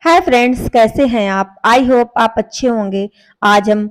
Hi friends, कैसे हैं आप? आई होप आप अच्छे होंगे। आज हम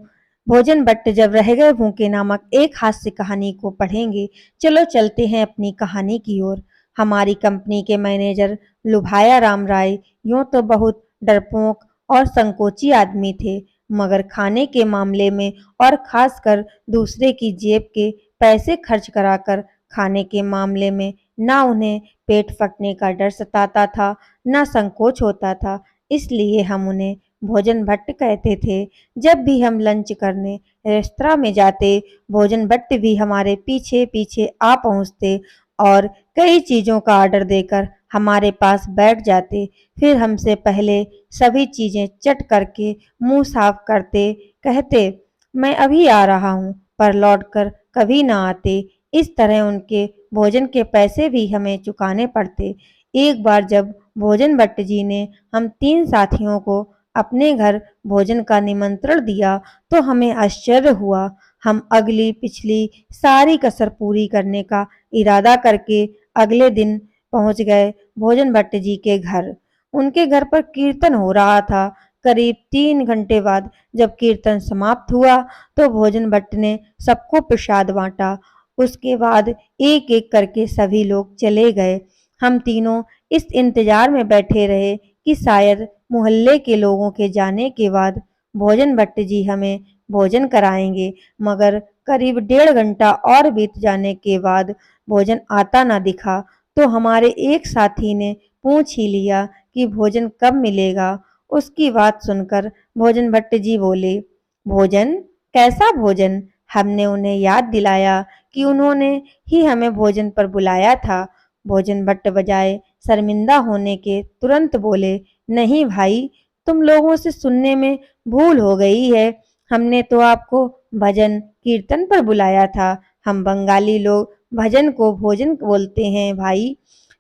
भोजन भट्ट जब रह गए भूखे नामक एक हास्य कहानी को पढ़ेंगे। चलो चलते हैं अपनी कहानी की ओर। हमारी कंपनी के मैनेजर लुभाया राम राय यूं तो बहुत डरपोक और संकोची आदमी थे, मगर खाने के मामले में और खासकर दूसरे की जेब के पैसे खर्च कराकर खाने के मामले में ना उन्हें पेट फटने का डर सताता था, ना संकोच होता था। इसलिए हम उन्हें भोजन भट्ट कहते थे। जब भी हम लंच करने रेस्तरां में जाते, भोजन भट्ट भी हमारे पीछे पीछे आ पहुंचते और कई चीज़ों का ऑर्डर देकर हमारे पास बैठ जाते। फिर हमसे पहले सभी चीज़ें चट करके मुंह साफ करते, कहते, मैं अभी आ रहा हूँ, पर लौटकर कभी ना आते। इस तरह उनके भोजन के पैसे भी हमें चुकाने पड़ते। एक बार जब भोजन भट्ट जी ने हम 3 साथियों को अपने घर भोजन का निमंत्रण दिया, तो हमें आश्चर्य हुआ। हम अगली पिछली सारी कसर पूरी करने का इरादा करके अगले दिन पहुंच गए भोजन भट्ट जी के घर। उनके घर पर कीर्तन हो रहा था। करीब 3 घंटे बाद जब कीर्तन समाप्त हुआ, तो भोजन भट्ट ने सबको प्रसाद बांटा। उसके बाद एक-एक करके सभी लोग चले गए। हम तीनों इस इंतजार में बैठे रहे कि शायद मोहल्ले के लोगों के जाने के बाद भोजन भट्ट जी हमें भोजन कराएंगे, मगर करीब 1.5 घंटा और बीत जाने के बाद भोजन आता ना दिखा। तो हमारे एक साथी ने पूछ ही लिया कि भोजन कब मिलेगा। उसकी बात सुनकर भोजन भट्ट जी बोले, भोजन? कैसा भोजन? हमने उन्हें याद दिलाया कि उन्होंने ही हमें भोजन पर बुलाया था। भोजन भट्ट बजाय शर्मिंदा होने के तुरंत बोले, नहीं भाई, तुम लोगों से सुनने में भूल हो गई है। हमने तो आपको भजन कीर्तन पर बुलाया था। हम बंगाली लोग भजन को भोजन बोलते हैं भाई।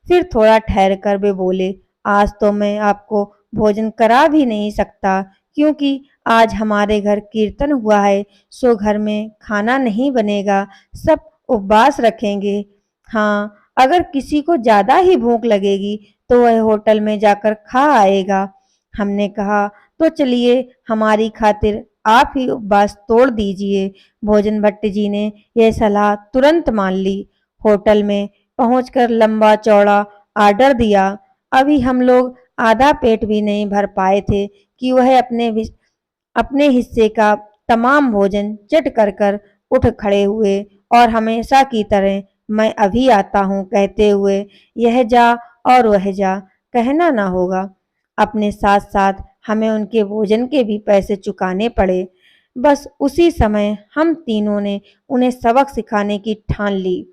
फिर थोड़ा ठहर कर वे बोले, आज तो मैं आपको भोजन करा भी नहीं सकता, क्योंकि आज हमारे घर कीर्तन हुआ है, सो घर में खाना नहीं बनेगा, सब उपवास रखेंगे। हाँ, अगर किसी को ज्यादा ही भूख लगेगी तो वह होटल में जाकर खा आएगा। हमने कहा, तो चलिए हमारी खातिर आप ही उपवास तोड़ दीजिए। भोजन भट्ट जी ने यह सलाह तुरंत मान ली। होटल में पहुंचकर लंबा चौड़ा आर्डर दिया। अभी हम लोग आधा पेट भी नहीं भर पाए थे कि वह अपने हिस्से का तमाम भोजन चट कर कर उठ खड़े हुए और हमेशा की तरह मैं अभी आता हूँ कहते हुए यह जा और वह जा कहना ना होगा। अपने साथ साथ हमें उनके भोजन के भी पैसे चुकाने पड़े। बस उसी समय हम तीनों ने उन्हें सबक सिखाने की ठान ली।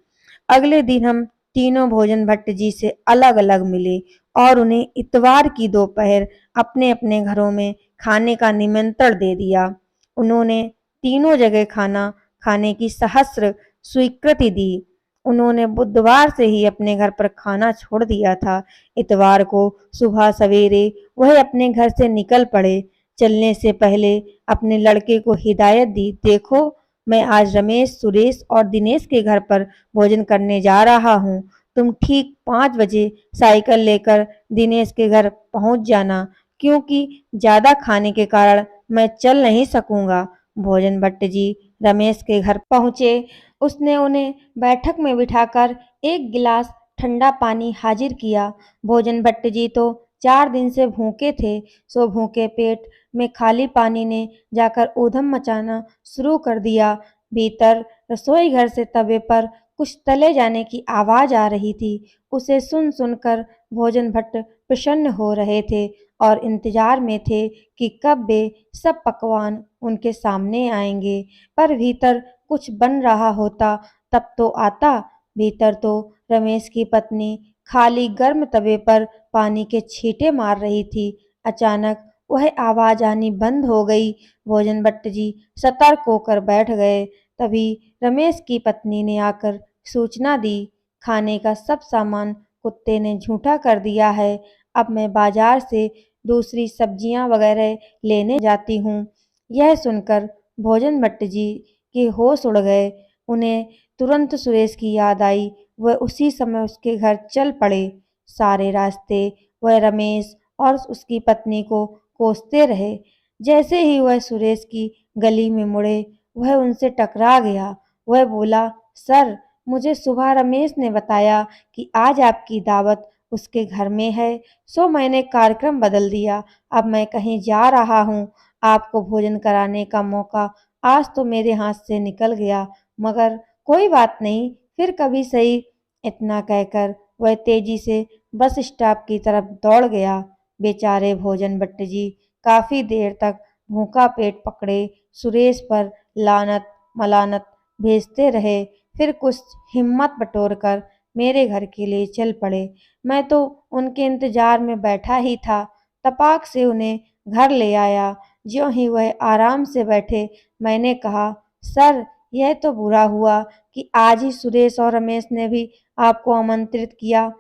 अगले दिन हम तीनों भोजन भट्ट जी से अलग अलग मिले और उन्हें इतवार की दोपहर अपने अपने घरों में खाने का निमंत्रण दे दिया। उन्होंने तीनों जगह खाना खाने की सहस्र स्वीकृति दी। उन्होंने बुधवार से ही अपने घर पर खाना छोड़ दिया था। इतवार को सुबह सवेरे वह अपने घर से निकल पड़े। चलने से पहले अपने लड़के को हिदायत दी, देखो, मैं आज रमेश, सुरेश और दिनेश के घर पर भोजन करने जा रहा हूँ। तुम ठीक 5 बजे साइकिल लेकर दिनेश के घर पहुँच जाना, क्योंकि ज्यादा खाने के कारण मैं चल नहीं सकूंगा। भोजन भट्ट जी रमेश के घर पहुंचे। उसने उन्हें बैठक में बिठाकर एक गिलास ठंडा पानी हाजिर किया। भोजन भट्ट जी तो 4 दिन से भूखे थे, सो भूखे पेट में खाली पानी ने जाकर ऊधम मचाना शुरू कर दिया। भीतर रसोई घर से तवे पर कुछ तले जाने की आवाज आ रही थी। उसे सुन सुनकर भोजन भट्ट प्रसन्न हो रहे थे और इंतजार में थे कि कब वे सब पकवान उनके सामने आएंगे। पर भीतर कुछ बन रहा होता तब तो आता। भीतर तो रमेश की पत्नी खाली गर्म तवे पर पानी के छींटे मार रही थी। अचानक वह आवाज आनी बंद हो गई। भोजन भट्ट जी सतर्क होकर बैठ गए। तभी रमेश की पत्नी ने आकर सूचना दी, खाने का सब सामान कुत्ते ने झूठा कर दिया है। अब मैं बाजार से दूसरी सब्जियां वगैरह लेने जाती हूँ। यह सुनकर भोजन भट्ट जी के होश उड़ गए। उन्हें तुरंत सुरेश की याद आई। वह उसी समय उसके घर चल पड़े। सारे रास्ते वह रमेश और उसकी पत्नी को कोसते रहे। जैसे ही वह सुरेश की गली में मुड़े, वह उनसे टकरा गया। वह बोला, सर, मुझे सुबह रमेश ने बताया कि आज आपकी दावत उसके घर में है, सो मैंने कार्यक्रम बदल दिया। अब मैं कहीं जा रहा हूँ। आपको भोजन कराने का मौका आज तो मेरे हाथ से निकल गया, मगर कोई बात नहीं, फिर कभी सही। इतना कहकर वह तेजी से बस स्टॉप की तरफ दौड़ गया। बेचारे भोजन भट्ट जी काफी देर तक भूखा पेट पकड़े सुरेश पर लानत मलानत भेजते रहे। फिर कुछ हिम्मत बटोरकर मेरे घर के लिए चल पड़े। मैं तो उनके इंतजार में बैठा ही था। तपाक से उन्हें घर ले आया। ज्यों ही वह आराम से बैठे, मैंने कहा, सर, यह तो बुरा हुआ कि आज ही सुरेश और रमेश ने भी आपको आमंत्रित किया।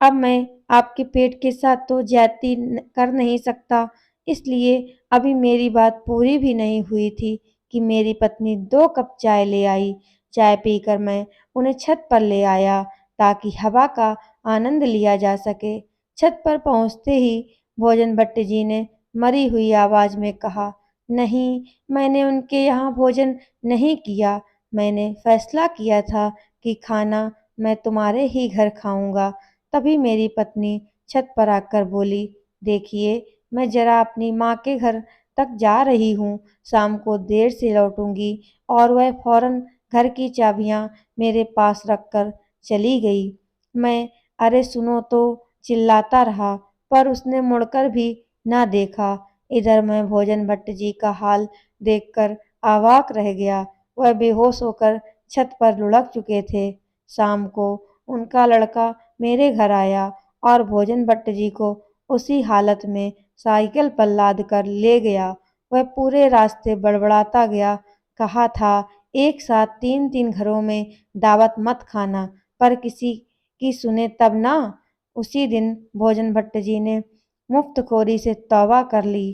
अब मैं आपके पेट के साथ तो ज्यादती कर नहीं सकता, इसलिए अभी मेरी बात पूरी भी नहीं हुई थी कि मेरी पत्नी 2 कप चाय ले आई। चाय पीकर मैं उन्हें छत पर ले आया ताकि हवा का आनंद लिया जा सके। छत पर पहुंचते ही भोजन भट्ट जी ने मरी हुई आवाज में कहा, नहीं, मैंने उनके यहाँ भोजन नहीं किया। मैंने फैसला किया था कि खाना मैं तुम्हारे ही घर खाऊंगा। तभी मेरी पत्नी छत पर आकर बोली, देखिए, मैं जरा अपनी माँ के घर तक जा रही हूँ, शाम को देर से लौटूंगी। और वह फौरन घर की चाबियां मेरे पास रखकर चली गई। मैं अरे सुनो तो चिल्लाता रहा, पर उसने मुड़कर भी ना देखा। इधर मैं भोजन भट्ट जी का हाल देखकर अवाक रह गया। वह बेहोश होकर छत पर लुढ़क चुके थे। शाम को उनका लड़का मेरे घर आया और भोजन भट्ट जी को उसी हालत में साइकिल पर लाद कर ले गया। वह पूरे रास्ते बड़बड़ाता गया, कहा था, एक साथ 3-3 घरों में दावत मत खाना, पर किसी की सुने तब ना। उसी दिन भोजन भट्ट जी ने मुफ्तखोरी से तौबा कर ली।